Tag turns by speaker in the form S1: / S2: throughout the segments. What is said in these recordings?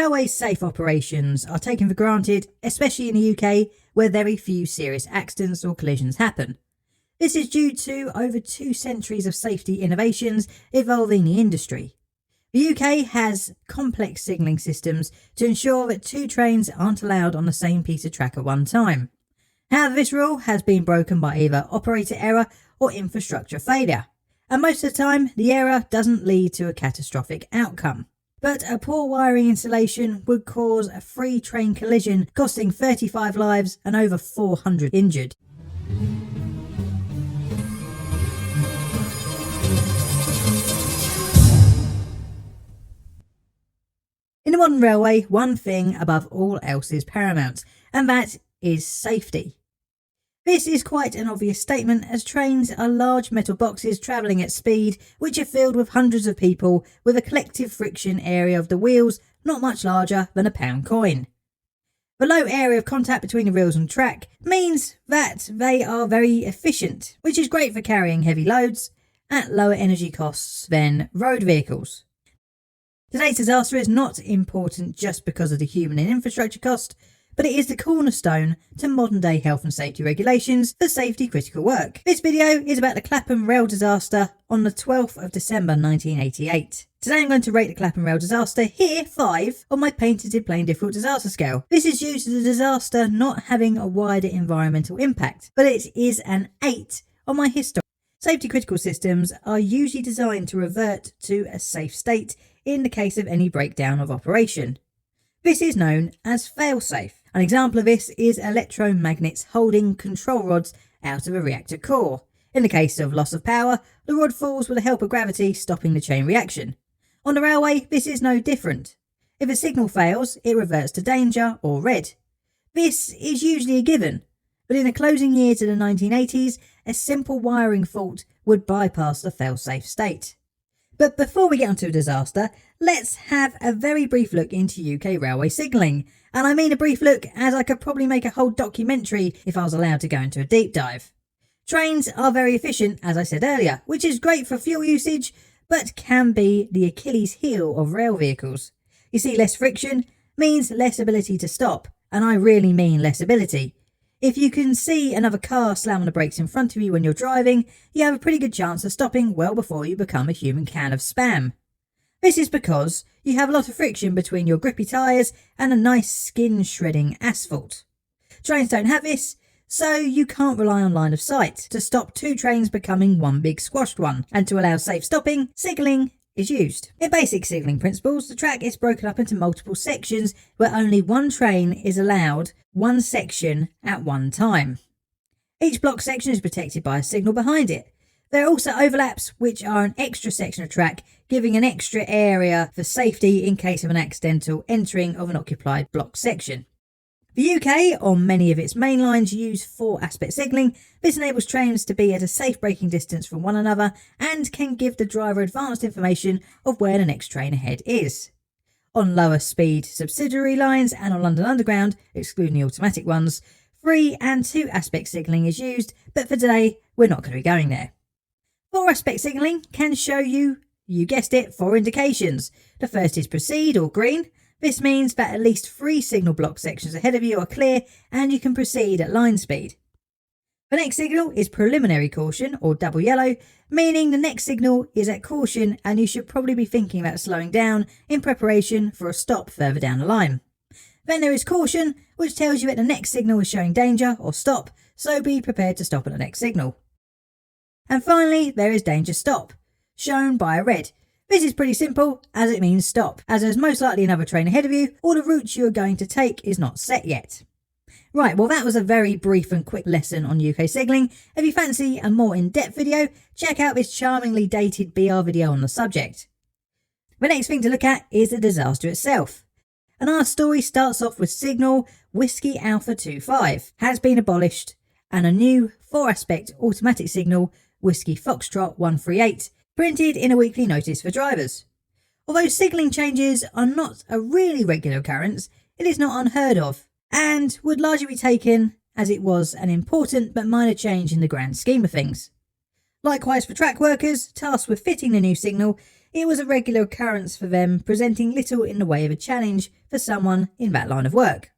S1: Railway safe operations are taken for granted, especially in the UK, where very few serious accidents or collisions happen. This is due to over 2 centuries of safety innovations evolving the industry. The UK has complex signalling systems to ensure that 2 trains aren't allowed on the same piece of track at one time. However, this rule has been broken by either operator error or infrastructure failure, and most of the time the error doesn't lead to a catastrophic outcome. But a poor wiring installation would cause a 3 train collision, costing 35 lives and over 400 injured. In the modern railway, one thing above all else is paramount, and that is safety. This is quite an obvious statement, as trains are large metal boxes travelling at speed which are filled with hundreds of people, with a collective friction area of the wheels not much larger than a pound coin. The low area of contact between the wheels and track means that they are very efficient, which is great for carrying heavy loads at lower energy costs than road vehicles. Today's disaster is not important just because of the human and infrastructure cost, but it is the cornerstone to modern day health and safety regulations for safety critical work. This video is about the Clapham rail disaster on the 12th of December 1988. Today I'm going to rate the Clapham rail disaster, here 5 on my painted in plain difficult disaster scale. This is due to the disaster not having a wider environmental impact, but it is an 8 on my historical. Safety critical systems are usually designed to revert to a safe state in the case of any breakdown of operation. This is known as fail-safe. An example of this is electromagnets holding control rods out of a reactor core. In the case of loss of power, the rod falls with the help of gravity, stopping the chain reaction. On the railway, this is no different. If a signal fails, it reverts to danger or red. This is usually a given, but in the closing years of the 1980s, a simple wiring fault would bypass the fail-safe state. But before we get onto a disaster, let's have a very brief look into UK railway signalling. And I mean a brief look, as I could probably make a whole documentary if I was allowed to go into a deep dive. Trains are very efficient, as I said earlier, which is great for fuel usage, but can be the Achilles heel of rail vehicles. You see, less friction means less ability to stop, and I really mean less ability. If you can see another car slam on the brakes in front of you when you're driving, you have a pretty good chance of stopping well before you become a human can of spam. This is because you have a lot of friction between your grippy tyres and a nice skin shredding asphalt. Trains don't have this, so you can't rely on line of sight to stop 2 trains becoming one big squashed one, and to allow safe stopping, signalling is used. In basic signalling principles, the track is broken up into multiple sections where only one train is allowed one section at one time. Each block section is protected by a signal behind it. There are also overlaps, which are an extra section of track, giving an extra area for safety in case of an accidental entering of an occupied block section. The UK, on many of its main lines, use 4-aspect signalling. This enables trains to be at a safe braking distance from one another and can give the driver advanced information of where the next train ahead is. On lower speed subsidiary lines and on London Underground, excluding the automatic ones, 3- and 2-aspect signalling is used, but for today we're not going to be going there. 4-aspect signalling can show you guessed it, 4 indications. The first is proceed or green. This means that at least 3 signal block sections ahead of you are clear and you can proceed at line speed. The next signal is preliminary caution or double yellow, meaning the next signal is at caution and you should probably be thinking about slowing down in preparation for a stop further down the line. Then there is caution, which tells you that the next signal is showing danger or stop, so be prepared to stop at the next signal. And finally, there is danger stop, shown by a red. This is pretty simple, as it means stop, as there's most likely another train ahead of you, or the route you are going to take is not set yet. Right, well that was a very brief and quick lesson on UK signalling. If you fancy a more in-depth video, check out this charmingly dated BR video on the subject. The next thing to look at is the disaster itself. And our story starts off with signal Whiskey Alpha 25 has been abolished and a new 4-aspect automatic signal Whiskey Foxtrot 138 printed in a weekly notice for drivers. Although signalling changes are not a really regular occurrence, it is not unheard of and would largely be taken as it was an important but minor change in the grand scheme of things. Likewise for track workers tasked with fitting the new signal, it was a regular occurrence for them, presenting little in the way of a challenge for someone in that line of work.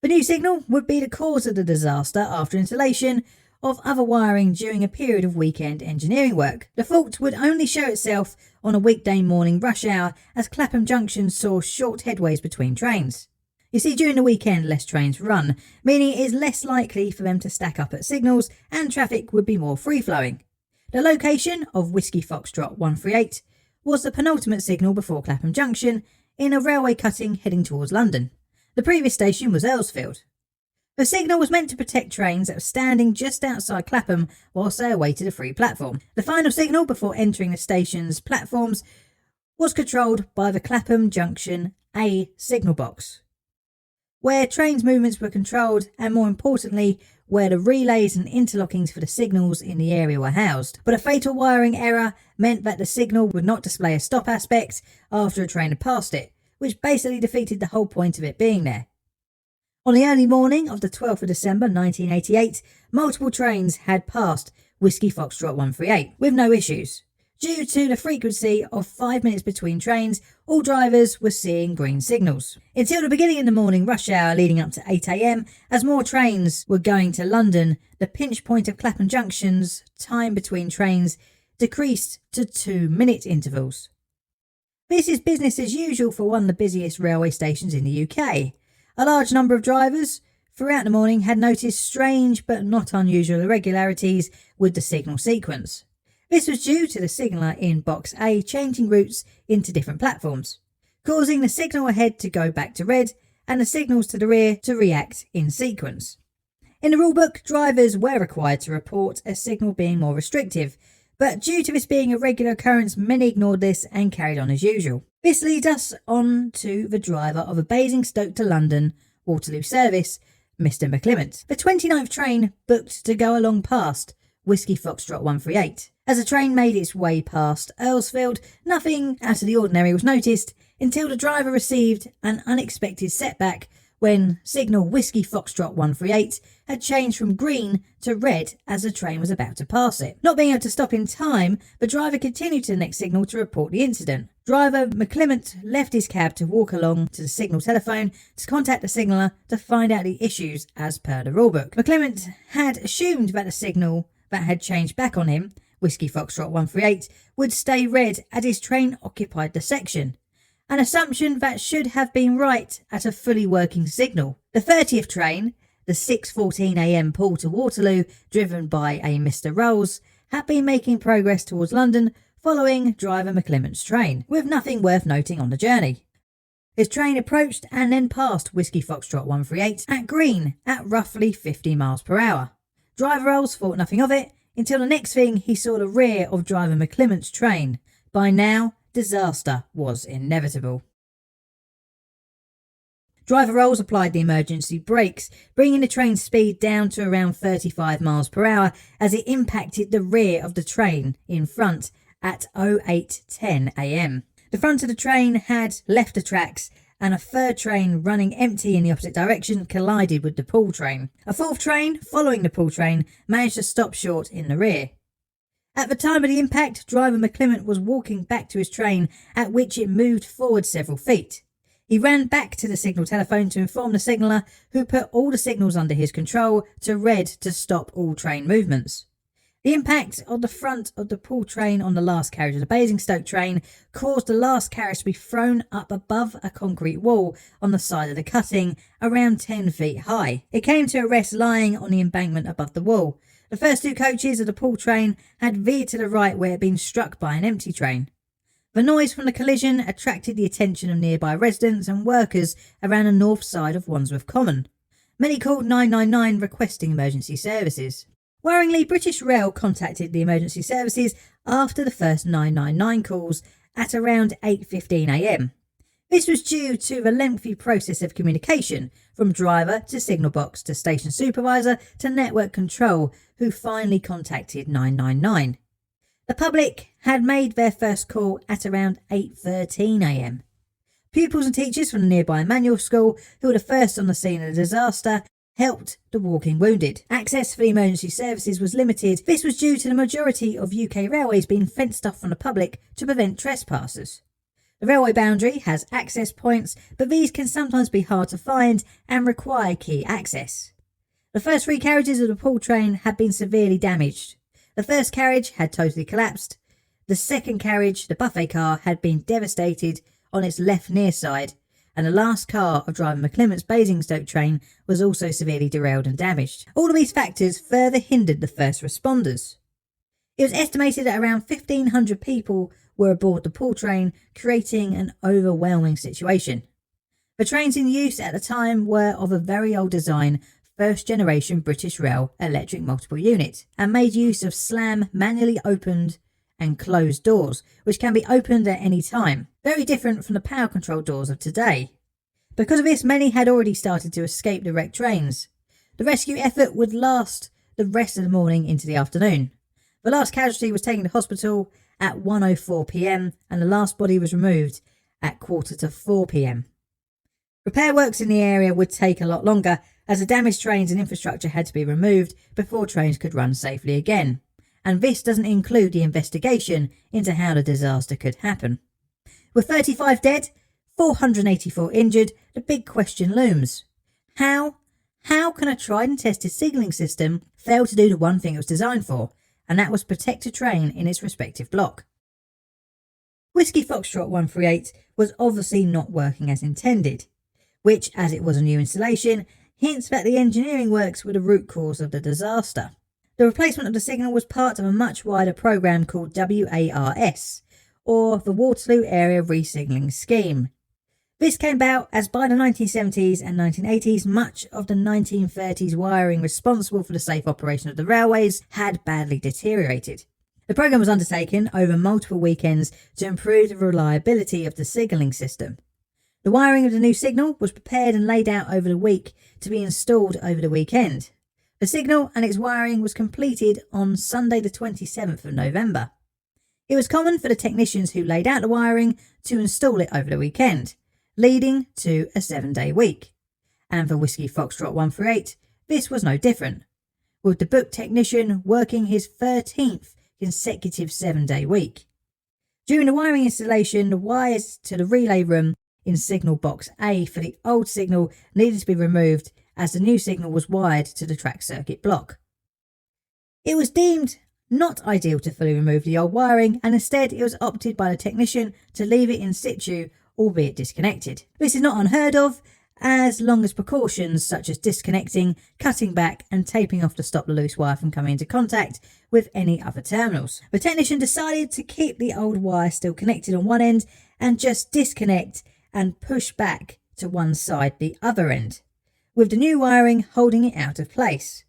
S1: The new signal would be the cause of the disaster after installation of other wiring during a period of weekend engineering work. The fault would only show itself on a weekday morning rush hour as Clapham Junction saw short headways between trains. You see, during the weekend less trains run, meaning it is less likely for them to stack up at signals and traffic would be more free-flowing. The location of Whiskey Foxtrot 138 was the penultimate signal before Clapham Junction in a railway cutting heading towards London. The previous station was Earlsfield. The signal was meant to protect trains that were standing just outside Clapham whilst they awaited a free platform. The final signal before entering the station's platforms was controlled by the Clapham Junction A signal box, where trains' movements were controlled and, more importantly, where the relays and interlockings for the signals in the area were housed. But a fatal wiring error meant that the signal would not display a stop aspect after a train had passed it, which basically defeated the whole point of it being there. On the early morning of the 12th of December 1988, multiple trains had passed Whiskey Foxtrot 138 with no issues. Due to the frequency of 5 minutes between trains, all drivers were seeing green signals. Until the beginning of the morning rush hour leading up to 8 a.m, as more trains were going to London, the pinch point of Clapham Junction's time between trains decreased to 2-minute intervals. This is business as usual for one of the busiest railway stations in the UK. A large number of drivers throughout the morning had noticed strange but not unusual irregularities with the signal sequence. This was due to the signaller in Box A changing routes into different platforms, causing the signal ahead to go back to red and the signals to the rear to react in sequence. In the rulebook, drivers were required to report a signal being more restrictive, but due to this being a regular occurrence, many ignored this and carried on as usual. This leads us on to the driver of a Basingstoke to London Waterloo service, Mr McClement. The 29th train booked to go along past Whiskey Foxtrot 138. As the train made its way past Earlsfield, nothing out of the ordinary was noticed until the driver received an unexpected setback when signal Whiskey Foxtrot 138 had changed from green to red as the train was about to pass it. Not being able to stop in time, the driver continued to the next signal to report the incident. Driver McClement left his cab to walk along to the signal telephone to contact the signaller to find out the issues as per the rulebook. McClement had assumed that the signal that had changed back on him, Whiskey Foxtrot 138, would stay red as his train occupied the section. An assumption that should have been right at a fully working signal. The 30th train, the 6:14 a.m. pull to Waterloo, driven by a Mr Rolls, had been making progress towards London following driver McClement's train, with nothing worth noting on the journey. His train approached and then passed Whiskey Foxtrot 138 at green at roughly 50 miles per hour. Driver Rolls thought nothing of it until the next thing he saw the rear of driver McClement's train. By now, disaster was inevitable. Driver Rolls applied the emergency brakes, bringing the train's speed down to around 35 miles per hour as it impacted the rear of the train in front at 08:10 a.m. The front of the train had left the tracks and a third train running empty in the opposite direction collided with the pull train. A fourth train, following the pull train, managed to stop short in the rear. At the time of the impact, driver McClement was walking back to his train, at which it moved forward several feet. He ran back to the signal telephone to inform the signaller, who put all the signals under his control to red to stop all train movements. The impact of the front of the pull train on the last carriage of the Basingstoke train caused the last carriage to be thrown up above a concrete wall on the side of the cutting, around 10 feet high. It came to a rest lying on the embankment above the wall. The first two coaches of the pull train had veered to the right where it had been struck by an empty train. The noise from the collision attracted the attention of nearby residents and workers around the north side of Wandsworth Common. Many called 999 requesting emergency services. Worryingly, British Rail contacted the emergency services after the first 999 calls at around 8:15 a.m. This was due to the lengthy process of communication from driver to signal box to station supervisor to network control, who finally contacted 999. The public had made their first call at around 8:13 a.m. Pupils and teachers from the nearby manual school, who were the first on the scene of the disaster, helped the walking wounded. Access for the emergency services was limited. This was due to the majority of UK railways being fenced off from the public to prevent trespassers. The railway boundary has access points, but these can sometimes be hard to find and require key access. The first 3 carriages of the Poole train had been severely damaged. The first carriage had totally collapsed. The second carriage, the buffet car, had been devastated on its left near side, and the last car of driver McClement's Basingstoke train was also severely derailed and damaged. All of these factors further hindered the first responders. It was estimated that around 1,500 people were aboard the Poole train, creating an overwhelming situation. The trains in use at the time were of a very old design, first generation British Rail electric multiple unit, and made use of slam manually opened and closed doors, which can be opened at any time, very different from the power control doors of today. Because of this, many had already started to escape the wrecked trains. The rescue effort would last the rest of the morning into the afternoon. The last casualty was taken to hospital at 1:04 p.m. and the last body was removed at 3:45 p.m. Repair works in the area would take a lot longer, as the damaged trains and infrastructure had to be removed before trains could run safely again. And this doesn't include the investigation into how the disaster could happen. With 35 dead, 484 injured, the big question looms. How can a tried and tested signalling system fail to do the one thing it was designed for, and that was protect a train in its respective block? Whiskey Foxtrot 138 was obviously not working as intended, which, as it was a new installation, hints that the engineering works were the root cause of the disaster. The replacement of the signal was part of a much wider programme called WARS, or the Waterloo Area Re-Signalling Scheme. This came about as by the 1970s and 1980s, much of the 1930s wiring responsible for the safe operation of the railways had badly deteriorated. The programme was undertaken over multiple weekends to improve the reliability of the signalling system. The wiring of the new signal was prepared and laid out over the week to be installed over the weekend. The signal and its wiring was completed on Sunday the 27th of November. It was common for the technicians who laid out the wiring to install it over the weekend, leading to a 7-day week. And for Whiskey Foxtrot 138, this was no different, with the book technician working his 13th consecutive 7-day week. During the wiring installation, the wires to the relay room in signal box A for the old signal needed to be removed, as the new signal was wired to the track circuit block. It was deemed not ideal to fully remove the old wiring, and instead it was opted by the technician to leave it in situ, albeit disconnected. This is not unheard of, as long as precautions such as disconnecting, cutting back and taping off to stop the loose wire from coming into contact with any other terminals. The technician decided to keep the old wire still connected on one end and just disconnect and push back to one side the other end, with the new wiring holding it out of place.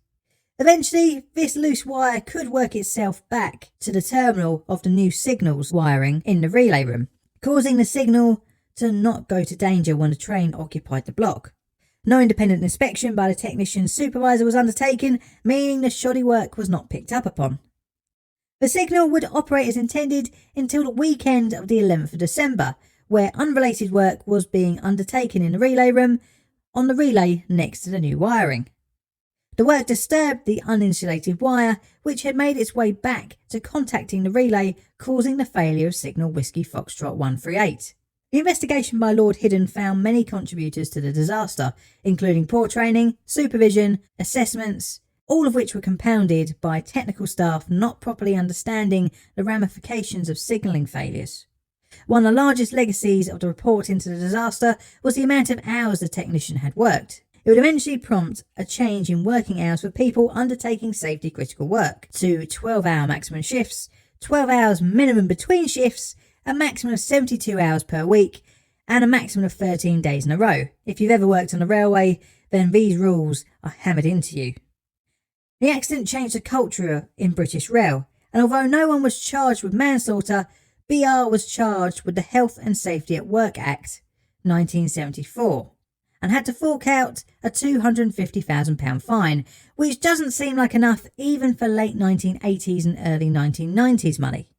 S1: Eventually, this loose wire could work itself back to the terminal of the new signal's wiring in the relay room, causing the signal to not go to danger when the train occupied the block. No independent inspection by the technician's supervisor was undertaken, meaning the shoddy work was not picked up upon. The signal would operate as intended until the weekend of the 11th of December, where unrelated work was being undertaken in the relay room on the relay next to the new wiring. The work disturbed the uninsulated wire, which had made its way back to contacting the relay, causing the failure of signal Whiskey Foxtrot 138. The investigation by Lord Hidden found many contributors to the disaster, including poor training, supervision, assessments, all of which were compounded by technical staff not properly understanding the ramifications of signalling failures. One of the largest legacies of the report into the disaster was the amount of hours the technician had worked. It would eventually prompt a change in working hours for people undertaking safety critical work to 12-hour maximum shifts, 12 hours minimum between shifts, a maximum of 72 hours per week, and a maximum of 13 days in a row. If you've ever worked on a railway, then these rules are hammered into you. The accident changed the culture in British Rail, and although no one was charged with manslaughter, BR was charged with the Health and Safety at Work Act 1974 and had to fork out a £250,000 fine, which doesn't seem like enough even for late 1980s and early 1990s money.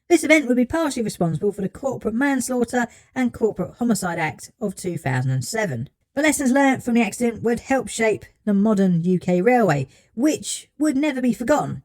S1: This event would be partially responsible for the Corporate Manslaughter and Corporate Homicide Act of 2007. The lessons learnt from the accident would help shape the modern UK railway, which would never be forgotten.